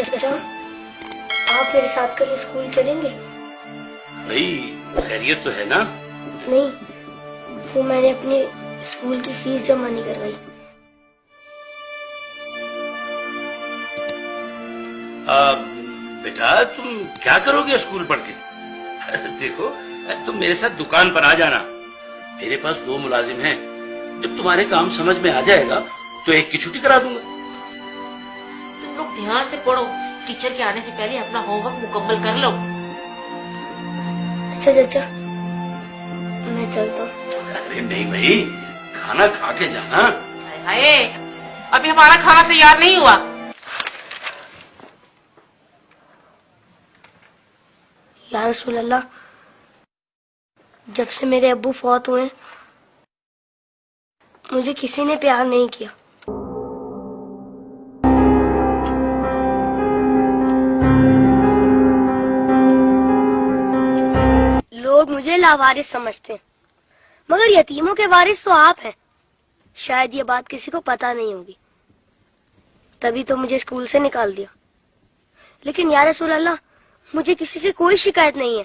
چچا آپ میرے ساتھ کل اسکول چلیں گے؟ بھائی خیریت تو ہے نا؟ نہیں، وہ میں نے اپنے اسکول کی فیس جمع نہیں کروائی۔ بیٹا تم کیا کرو گے اسکول پڑھ کے؟ دیکھو تم میرے ساتھ دکان پر آ جانا، میرے پاس 2 ملازم ہیں، جب تمہارے کام سمجھ میں آ جائے گا تو ایک کی چھٹی کرا دوں گا۔ تم لوگ دھیان سے پڑھو، ٹیچر کے آنے سے پہلے اپنا ہوم ورک مکمل کر لو۔ اچھا چچا میں چلتا ہوں۔ ارے نہیں بھائی، کھانا کھا کے جانا۔ ہائے ابھی ہمارا کھانا تیار نہیں ہوا۔ یا رسول اللہ، جب سے میرے ابو فوت ہوئے مجھے کسی نے پیار نہیں کیا۔ لوگ مجھے لاوارث سمجھتے ہیں، مگر یتیموں کے وارث تو آپ ہیں۔ شاید یہ بات کسی کو پتا نہیں ہوگی، تبھی تو مجھے اسکول سے نکال دیا۔ لیکن یا رسول اللہ، مجھے کسی سے کوئی شکایت نہیں ہے۔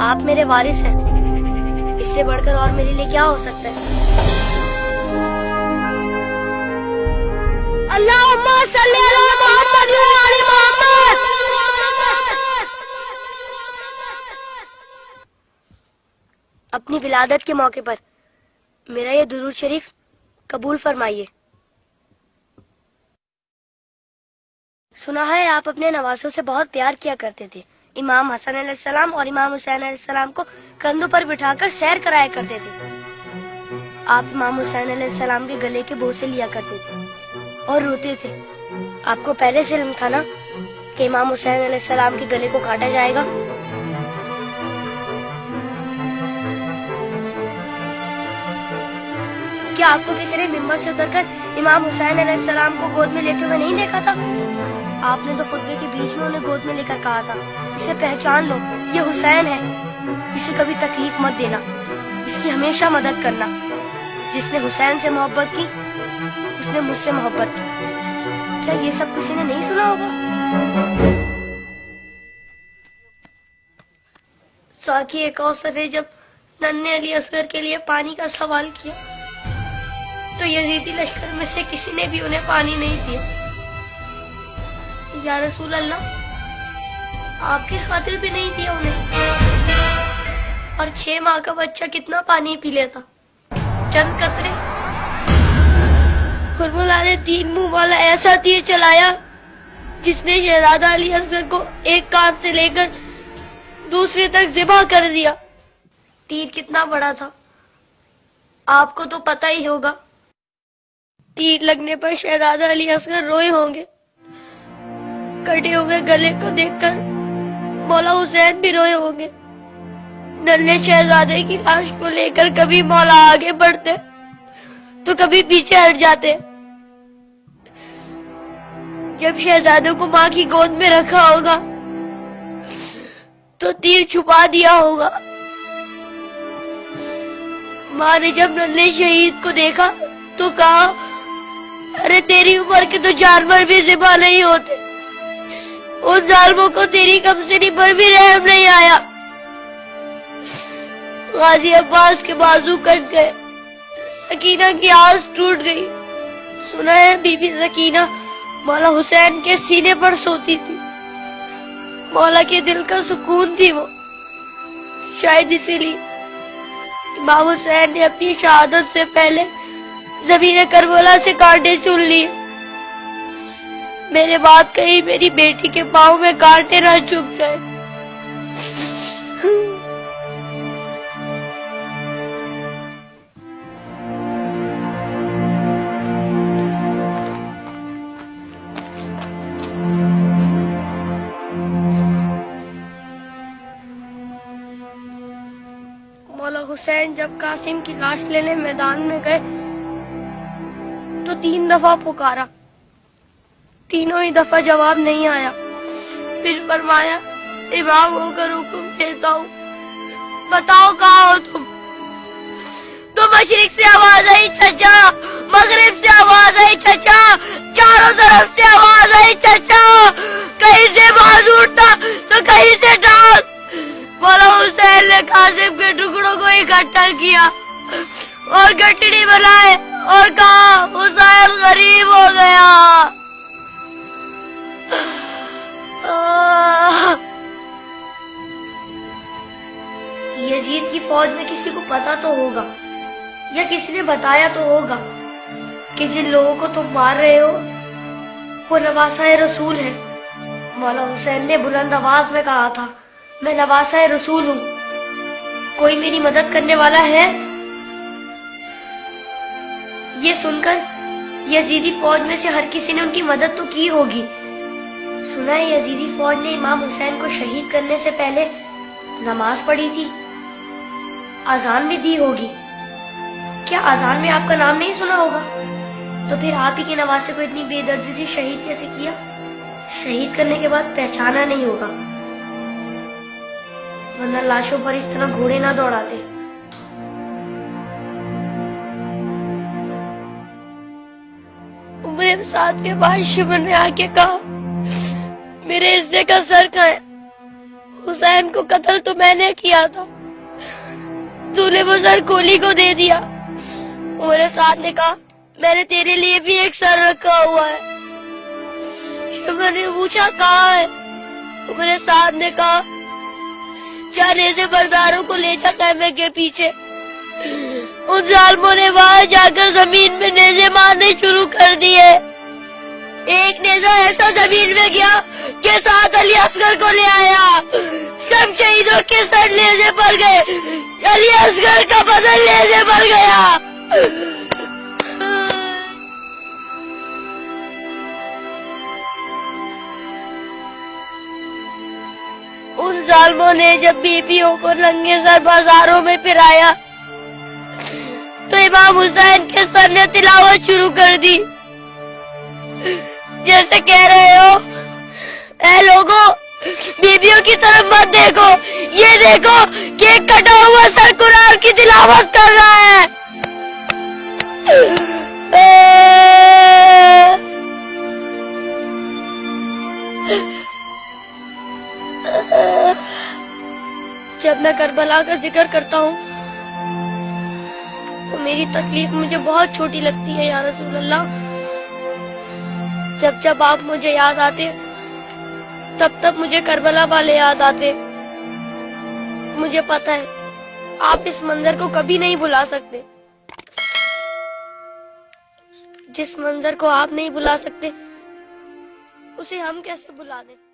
آپ میرے وارث ہیں، اس سے بڑھ کر اور میرے لیے کیا ہو سکتا ہے؟ اللہم صلی علی محمد و علی محمد۔ اپنی ولادت کے موقع پر میرا یہ درود شریف قبول فرمائیے۔ سنا ہے آپ اپنے نوازوں سے بہت پیار کیا کرتے تھے۔ امام حسن علیہ السلام اور امام حسین علیہ السلام کو کندھوں پر بٹھا کر سیر کرایا کرتے تھے۔ آپ امام حسین علیہ السلام کے گلے کے بوسے لیا کرتے تھے اور روتے تھے۔ آپ کو پہلے سے علم تھا نا کہ امام حسین علیہ السلام کے گلے کو کاٹا جائے گا؟ کیا آپ کو کسی نے ممبر سے اتر کر امام حسین علیہ السلام کو گود میں لیتے ہوئے نہیں دیکھا تھا؟ آپ نے تو خطبے کے بیچ میں انہیں گود میں لے کر کہا تھا، اسے پہچان لو، یہ حسین ہے، اسے کبھی تکلیف مت دینا، اس کی ہمیشہ مدد کرنا۔ جس نے حسین سے محبت کی اس نے مجھ سے محبت کی۔ کیا یہ سب کسی نے نہیں سنا ہوگا؟ ساقی کوثر نے جب ننھے علی اصغر کے لیے پانی کا سوال کیا تو یزیدی لشکر میں سے کسی نے بھی انہیں پانی نہیں دیا۔ یا رسول اللہ، آپ کی خاطر بھی نہیں دیا انہیں، اور 6 ماہ کا بچہ کتنا پانی پی لیتا؟ چند قطرے۔ حرملہ نے 3 منہ والا ایسا تیر چلایا جس نے شہزادہ علی اصغر کو ایک کان سے لے کر دوسرے تک ذبح کر دیا۔ تیر کتنا بڑا تھا آپ کو تو پتہ ہی ہوگا۔ تیر لگنے پر شہزادہ علی اصغر روئے ہوں گے، کٹے ہوئے گلے کو دیکھ کر مولا حسین بھی روئے ہوں گے۔ ننھے شہزادے کی لاش کو لے کر کبھی مولا آگے بڑھتے تو کبھی پیچھے ہٹ جاتے۔ جب شہزادے کو ماں کی گود میں رکھا ہوگا تو تیر چھپا دیا ہوگا۔ ماں نے جب ننھے شہید کو دیکھا تو کہا، ارے تیری عمر کے تو جانور بھی ذبح نہیں ہوتے، ان ظالموں کو تیری کمسنی پر بھی رحم نہیں آیا۔ غازی عباس کے بازو کٹ گئے، سکینہ کی آس ٹوٹ گئی۔ سنا ہے بی بی سکینہ مولا حسین کے سینے پر سوتی تھی، مولا کے دل کا سکون تھی وہ۔ شاید اسی لیے امام حسین نے اپنی شہادت سے پہلے زمین کربلا سے کانٹے چن لیے۔ میرے بات کہیں میری بیٹی کے پاؤں میں کانٹے نہ چبھ جائے۔ مولا حسین جب قاسم کی لاش لینے میدان میں گئے تو 3 دفعہ پکارا، تینوں ہی دفعہ جواب نہیں آیا۔ پھر فرمایا، امام ہو کر حکم دیتا ہوں، بتاؤ کہاں ہو تم؟ تو مشرق سے آواز آئی چچا، مغرب سے آواز آئی چچا، چاروں طرف حسین غریب ہو گیا. یزید کی فوج میں کسی کو پتا تو ہوگا یا کسی نے بتایا تو ہوگا کہ جن لوگوں کو تم مار رہے ہو وہ نواسہ رسول ہے. مولا حسین نے بلند آواز میں کہا تھا میں نواسہ رسول ہوں, کوئی میری مدد کرنے والا ہے؟ یہ سن کر یزیدی فوج میں سے ہر کسی نے ان کی مدد تو کی ہوگی. سنا ہے یزیدی فوج نے امام حسین کو شہید کرنے سے پہلے نماز پڑھی تھی, اذان بھی دی ہوگی. کیا اذان میں آپ کا نام نہیں سنا ہوگا؟ تو پھر آپ ہی کے نواسے کو اتنی بے دردی سے شہید کیسے کیا؟ شہید کرنے کے بعد پہچانا نہیں ہوگا, ورنہ لاشوں پر اس طرح گھوڑے نہ دوڑاتے. عمر سعد کے بعد شمر نے آ کے کہا میرے حصے کا سر کھائیں, حسین کو قتل تو میں نے کیا تھا, تو نے وہ سر کولی کو دے دیا. عمر سعد نے کہا میں نے تیرے لیے بھی ایک سر رکھا ہوا ہے. شمر نے پوچھا کہاں ہے؟ عمر سعد نے کہا جا نیزے برداروں کو لے جا خیمے کے پیچھے. ان ظالموں نے وہاں جا کر زمین میں نیزے مارنے شروع کر دیے. ایک نیزہ ایسا زمین میں گیا کہ ساتھ علی اصغر کو لے آیا. سب شہیدوں کے سر نیزے پر گئے, علی اصغر کا بدن نیزے پر گیا. ان ظالموں نے جب بیویوں کو ننگے سر بازاروں میں پھرایا تو امام حسین کے سر نے تلاوت شروع کر دی, جیسے کہہ رہے ہو اے لوگوں بیویوں کی طرف مت دیکھو, یہ دیکھو کہ ایک کٹا ہوا سر قرآن کی تلاوت کر رہا ہے. جب میں کربلا کا ذکر کرتا ہوں تو میری تکلیف مجھے بہت چھوٹی لگتی ہے یا رسول اللہ. جب جب آپ مجھے یاد آتے تب تب مجھے کربلا والے یاد آتے. مجھے پتہ ہے آپ اس منظر کو کبھی نہیں بھلا سکتے. جس منظر کو آپ نہیں بھلا سکتے اسے ہم کیسے بھلا دیں.